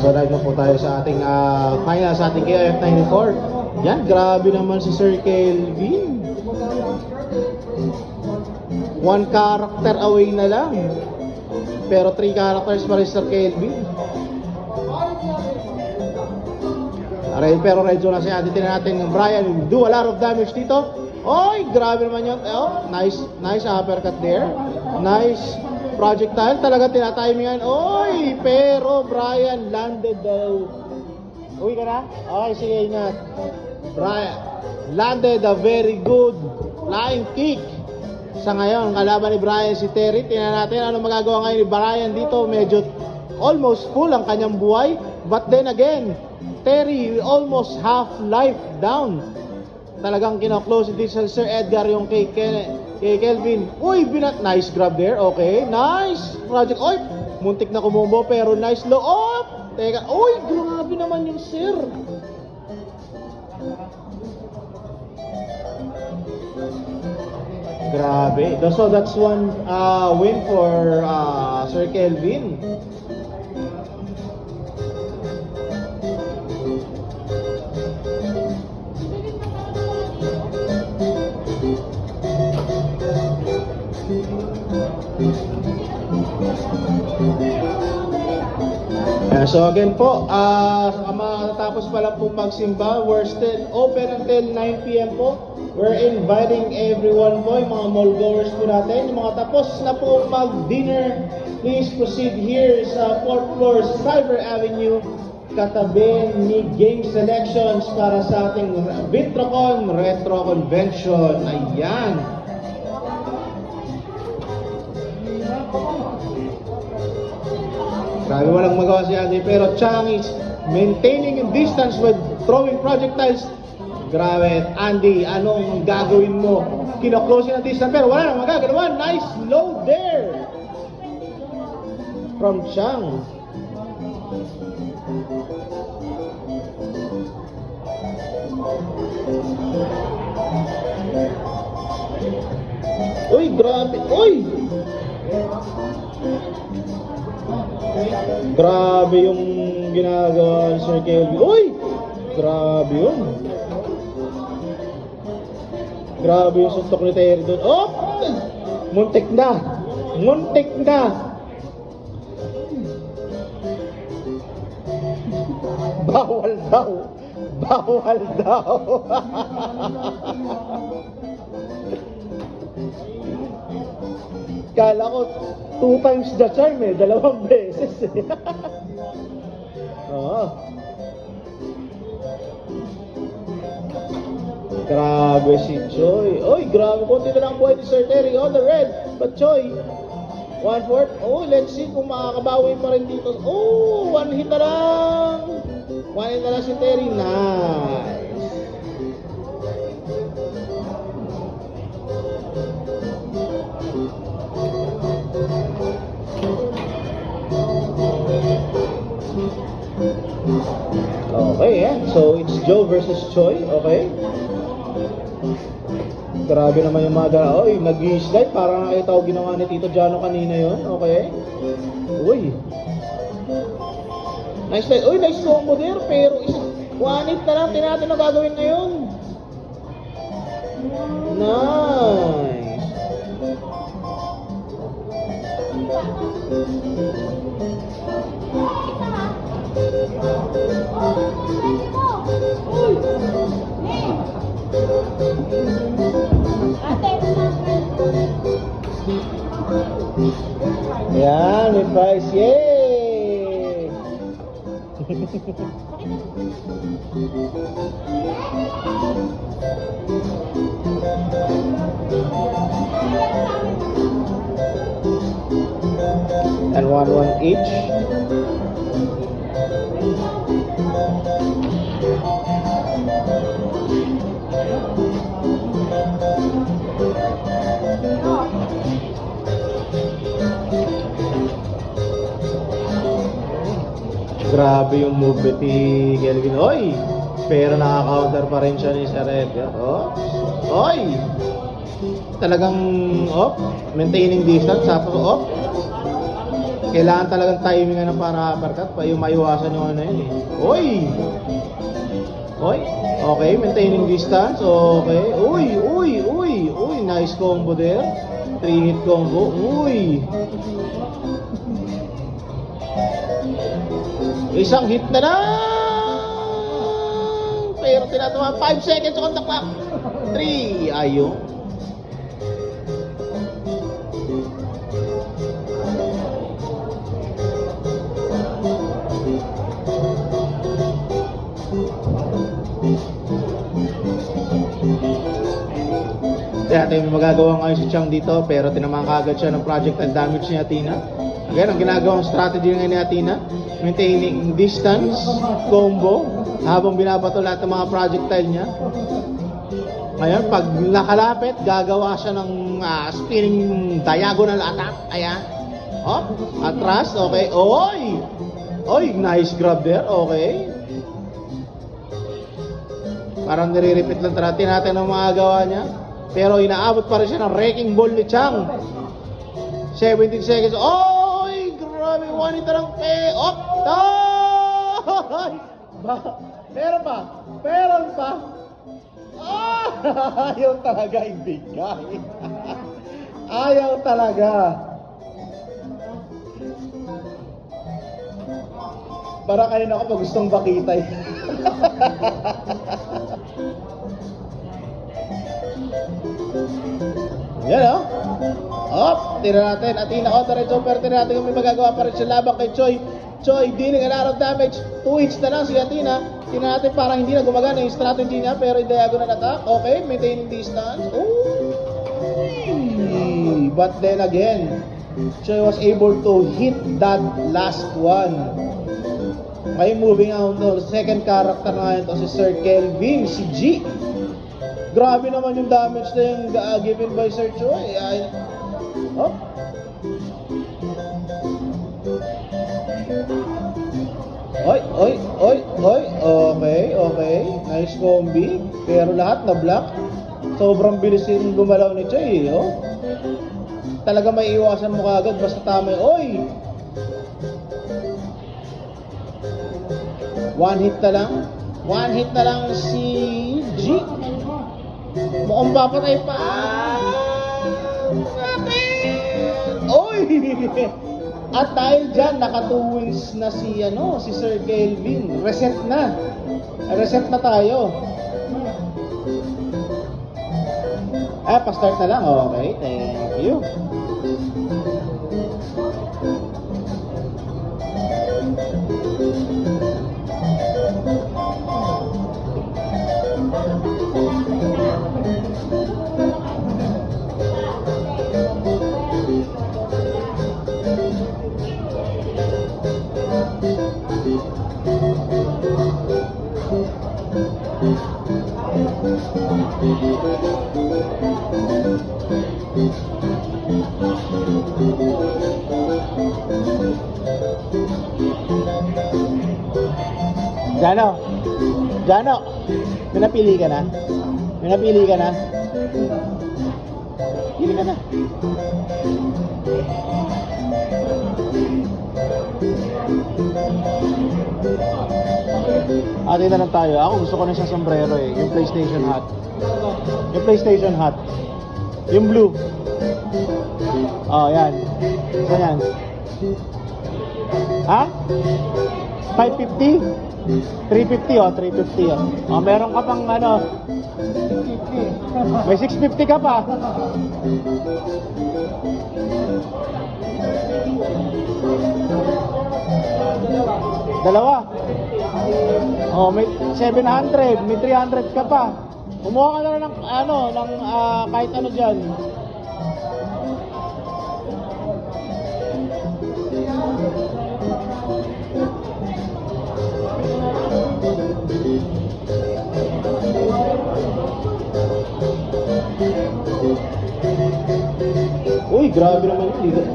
So na po tayo sa ating final sa ating KOF 94. Yan, grabe naman si Sir Kelvin. One character away na lang. Pero 3 characters pa rin Sir Kelvin. Pero red zone na siya. Titignan natin ng Brian. Do a lot of damage dito. Oy, grabe naman yun. Oh, nice uppercut there. Nice projectile. Talaga tinatimingan. Oy, pero Brian landed daw. Uwi ka na? Okay, sige, ingat. Brian landed a very good flying kick. Sa ngayon, kalaban ni Brian si Terry. Tingnan natin ano magagawa ngayon ni Brian dito. Medyo almost full ang kanyang buhay. But then again, Terry almost half life down. Talagang kino-close din sa Sir Edgar yung kay Kelvin. Uy, nice grab there. Okay, nice project. Uy, muntik na kumumbo pero nice low. Oh, teka. Uy, grabe naman yung Sir. Grabe. So that's one win for Sir Kelvin. So again po, matapos pala po magsimba, we're still open until 9 PM po. We're inviting everyone po, yung mga mall goers po natin. Yung mga tapos na po mag-dinner, please proceed here sa 4th floor Cyber Avenue, katabi ni Game Selections para sa ating Vitrocon Retro Convention. Ayan. Grabe, walang magawa si Andy, pero Chang is maintaining a distance with throwing projectiles. Grabe, Andy, anong gagawin mo? Kino-close yung distance, pero wala nang magagawa. Nice load there from Chang. Uy, grabe, uy! Grabe yung ginagawa ni Sir Kelvin. Uy! Grabe yun. Grabe yung suntok ni Terry doon. Oh! Muntik na! Muntik na! Bawal daw! Bawal daw! Kala ko 2 times the charm eh, 2 beses eh. Oo. Grabe si Choi. Oy, grabe, konti na lang buhay ni Sir Terry on the red. But Choi, 1/4. Oh, let's see kung makakabawi pa rin dito. Oh, 1 hit na lang. 1 hit na lang si Terry. Nice. Okay, yeah. So it's Joe versus Choi. Okay. Grabe naman yung mga oy, nag-slide. Parang nakita ko ginawa ni Tito Jano kanina yon. Okay. Uy. Nice slide. Uy, nice combo there. Pero one hit na lang. Tinatin na gagawin ngayon. Nice. Yan, may prize. Yay! And 1 each. Grabe yung movement ni Kelvin. Oy! Pero nakaka-counter pa rin siya ni Sir Edgar. Oh! Oy! talagang maintaining distance, tapos kailangan talagang timing na para uppercut pa yung maiwasan yung ano yun eh. Oy, okay, maintaining distance, okay. Uy, nice combo there. 3-hit combo, isang hit na lang! Pero tinatawa, 5 seconds on the clock. 3, ayun. Natin magagawa ngayon si Chang dito, pero tinamaan kaagad siya ng projectile damage ni Athena. Again, ang ginagawang strategy ngayon ni Athena, maintaining distance, combo, habang binabato lahat ng mga projectile niya. Ngayon, pag nakalapit, gagawa siya ng spinning diagonal attack. Ayan. Atras, okay. Oy, nice grab there, okay. Parang nire-repeat lang natin ang mga gawa niya. Pero inaabot pa rin siya ng wrecking ball ni Chang. 17 seconds. Oy! Grabe! One hit lang. Meron pa! Ayaw talaga ibigay. Ayaw talaga. Para kanina ako pag gustong bakitay. Yan tira natin. Athena diretso, pero tira natin kung may magagawa pa rin siya labang kay Choi. Dealing a lot of damage. 2 hits na lang si Athena. Tira natin parang hindi na gumagana yung strategy niya, pero yung diagonal attack. Okay, maintaining distance. But then again, Choi was able to hit that last one. Okay, moving on to the second character na ngayon to si Sir Kelvin, si G. Grabe naman yung damage na yung given by Sir Choi. Okay. Nice combi. Pero lahat na block. Sobrang bilis yung gumalaw ni Choi. Talaga may iwasan mo kagad basta tama. One hit na lang si G. Mukhang papatay pa. At dahil dyan, naka 2 wins na si Sir Kelvin. Reset na tayo. Pa-start na lang. Okay, thank you. Jano, pinapili ka na? Pili ka na. Atin na lang tayo. Ako gusto ko na sa sombrero eh. Yung PlayStation hat. Yung blue. Yan. Gusto yan. Ha? 550? 350 350 meron ka pang may 650 ka pa. Dalawa. May 700, may 300 ka pa. Kumuha ka na ng kahit ano diyan. Uy, grabe naman yung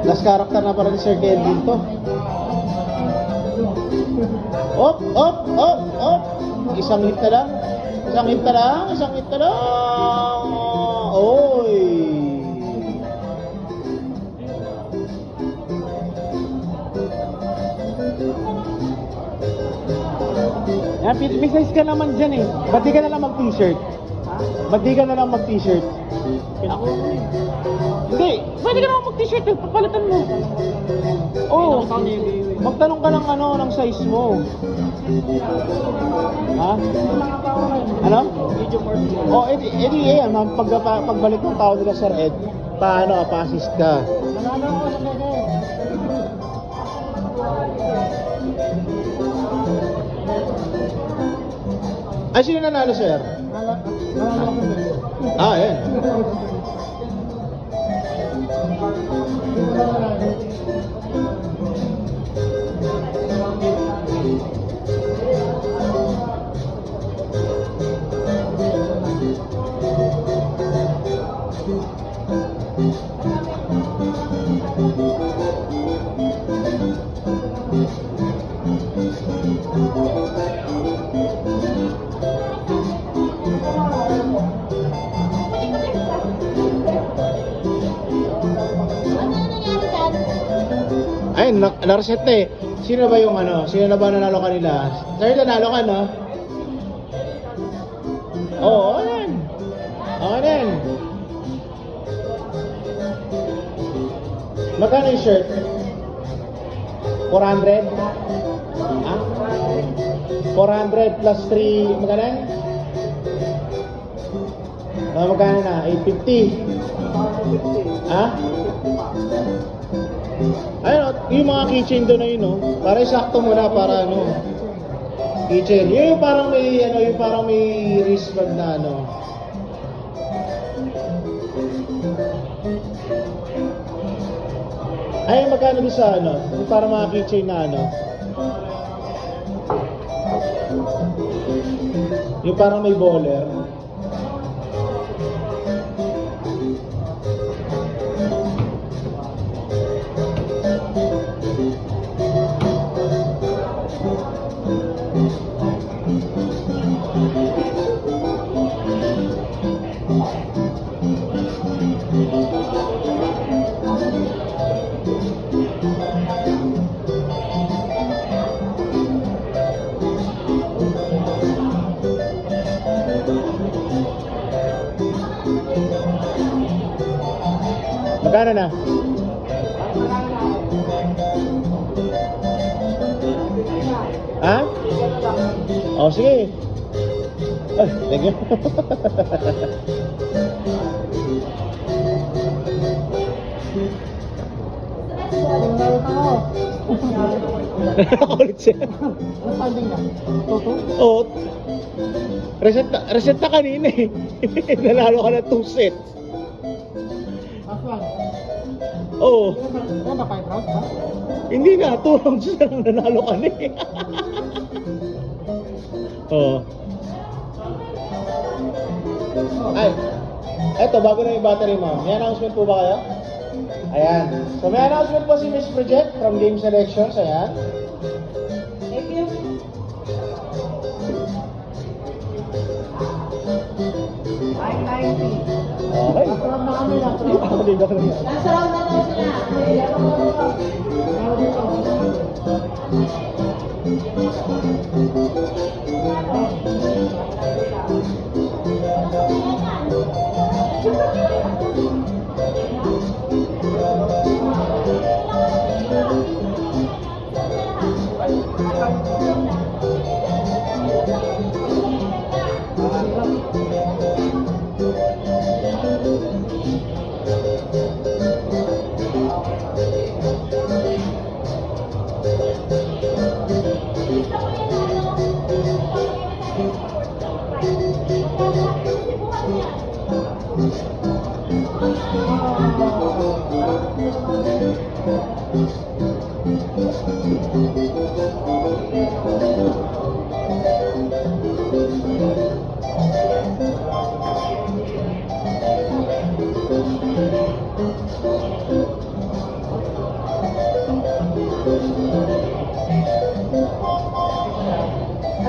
last character na para ni Sir Kelvin to. Op, op, op, op. Isang hit na lang. Isang hit na lang. Isang hit na lang. Oy. Yan, may size ka naman dyan eh. Ba't di ka na lang mag-t-shirt? Ba't di ka na lang mag-t-shirt? Ako Hindi, pwede ka naman mag-t-shirt, papalitan mo. Oo, magtanong ka ng ano, ng size mo. Ha? Ano? medyo more. Oh, edi yan, pagbalik ng tao nila Sir Ed, paano, pa-assist ka. Nanalo ako sa keke. Ay, sino nanalo, Sir? Nanalo ako sa keke. Ah, yan. Ay, na-reset na eh. Sino ba yung ano? Sino na ba nanalo kanila? Sir, nanalo ka, no? Oo, yan. Okay na yan. Magkano yung shirt? 400? Ha? 400 plus 3, magkano yan? Magkano na? 850? Ha? Ayun, yung mga keychain doon na yun, no? Para isakto mo na, para ano, keychain. Yun yung parang may, ano, yung parang may wristband na, ano. Ay, magkano doon sa, ano, yung parang mga keychain na, ano. Yung parang may bowler. Magkano na? Ha? Oh, sige. Ay, thank you. Nanalo ako. Ulit siya. Ano standing na? Toto? Oh, reset na kanina eh. Nanalo ka na 2 sets. Last one. Oo. Ano ba 5 rounds ba? Hindi na, 2 rounds na lang nanalo ka na eh. Oo. Ay, eto, bago na yung battery mo. May announcement po ba kayo? Ayan. So may announcement po si Miss Project from Game Selections. Ayan. Thank you. Okay. Last round na kami. Last round. Ako din ako lang yan. Last round na daw sila. Meron dito.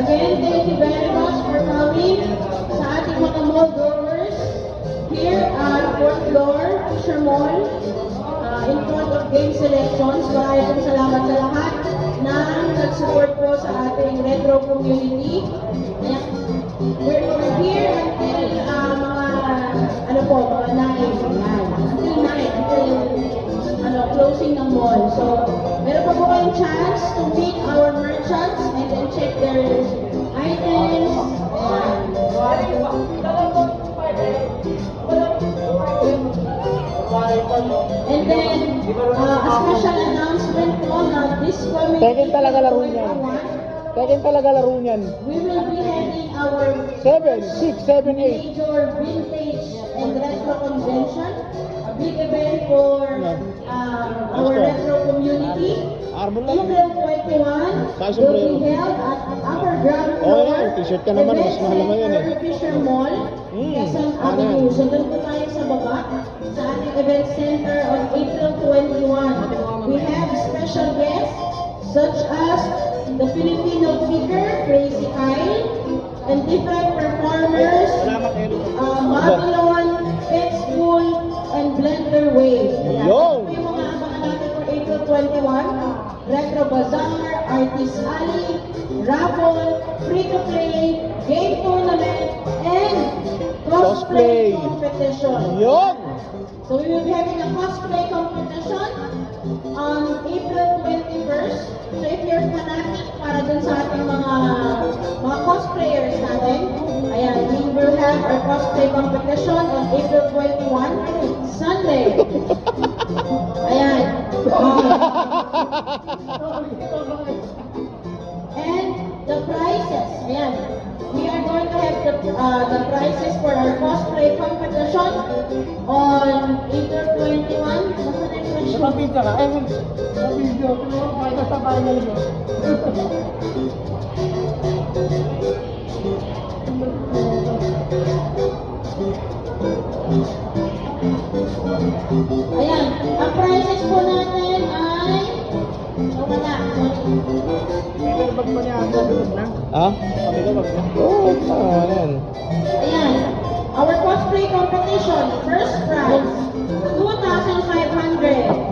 Again, thank you very much for coming sa ating mga mall growers here at 4th floor, Fisher Mall, in front of Game Selections. Maraming salamat sa lahat na nag-support po sa ating retro community. Ayan. We're here until mga 9. Until 9, until closing ng mall. So, meron pa po kayong chance to meet our merchants and then check their items. And then, a special announcement po na this coming Tekken talaga laro niyan. Tekken talaga laro niyan. we will be having our 7, 6, 7, 8. major vintage and retro convention, a big event for our retro community. Arbol na lang. April 21 Sa will be sombrero. held at upper ground Oh, floor. yan. T-shirt ka naman. Mas mahal naman yan eh. Event Fisher Mall, Quezon ano Avenue. yan? So doon po tayo sa baba, sa ating event center on April 21. We have special guests such as the Filipino speaker, Crazy Kyle, and different performers, Babylon, Pet School, and Blender Wave. Yo! Ito yung mga abangan natin for April 21. Retro Bazaar, Artist Alley, Raffle, Free-to-Play, Game Tournament, and Cosplay. Cosplay Competition. Yun! So we will be having a cosplay competition on April 21st. So if you're fanatic para dun sa ating mga cosplayers natin, ayan, we will have our cosplay competition on April 21, Sunday. Ayan. And the prizes, ayan. We are going to have the prizes for our cosplay competition on April 21. Nasa next question? Pizza ka? Sa video. Pakita sa final mo. Ayan, ang prizes po natin ay... wala, sorry. Bag pa niya ako. Ha? Oo, yan. Ayan, our cosplay competition, first prize, 2,500.